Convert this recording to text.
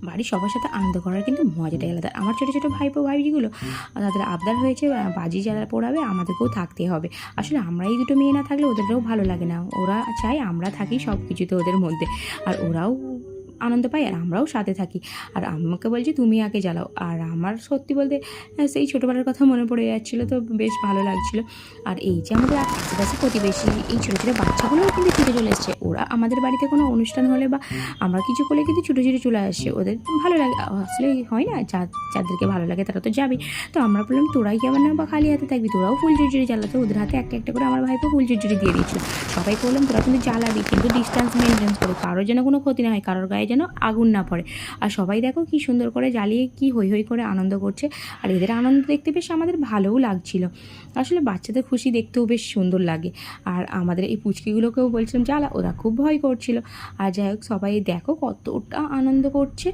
বাড়ির সবার সাথে আনন্দ করার কিন্তু মজাটাই আলাদা। আমার ছোটো ছোটো ভাইপো ভাইজিগুলো তাদের আবদার হয়েছে বাজি যারা পোড়াবে আমাদেরকেও থাকতে হবে। আসলে আমরা এই দুটো মেয়ে না থাকলে ওদেরও ভালো লাগে না, ওরা চায় আমরা থাকি সব কিছুতে ওদের মধ্যে, আর ওরাও আনন্দ পায় আর আমরাও সাথে থাকি। আর আমাকে বলছে তুমি আগে জ্বালাও, আর আমার সত্যি বলতে সেই ছোটোবেলার কথা মনে পড়ে যাচ্ছিলো, তো বেশ ভালো লাগছিলো। আর এই যে আমাদের আশেপাশে প্রতিবেশী এই ছোটো ছোটো বাচ্চাগুলোও কিন্তু ছুটে চলে এসছে, ওরা আমাদের বাড়িতে কোনো অনুষ্ঠান হলে বা আমরা কিছু করলে কিন্তু ছুটে ছুটে চলে আসছে, ওদের ভালো লাগে। আসলে হয় না, যাদেরকে ভালো লাগে তারা তো যাবেই। তো আমরা বললাম তোরাই কেমন না বা খালি হাতে থাকবি, তোরাও ফুল ঝুরঝুরি জ্বালাতো, ওদের হাতে একটা একটা করে আমার ভাইপো ফুল ঝুরঝুরি দিয়ে দিচ্ছিল। সবাইকে বললাম তোরা কিন্তু জ্বালাবি, কিন্তু ডিস্টেন্স মেনটেন করে, কারোর যেন কোনো ক্ষতি না হয়, কারোর গায়ে যেন আগুন না পড়ে। আর সবাই দেখো কি সুন্দর করে জ্বালিয়ে কি হই হই করে আনন্দ করছে, আর এদের আনন্দ দেখতে বেশ আমাদের ভালোও লাগছিল। আসলে বাচ্চাদের খুশি দেখতেও বেশ সুন্দর লাগে। আর আমাদের এই পুচকিগুলোকেও বলছিলাম জ্বালা, ওরা খুব ভয় করছিল। আর যাই হোক সবাই দেখো কতটা আনন্দ করছে।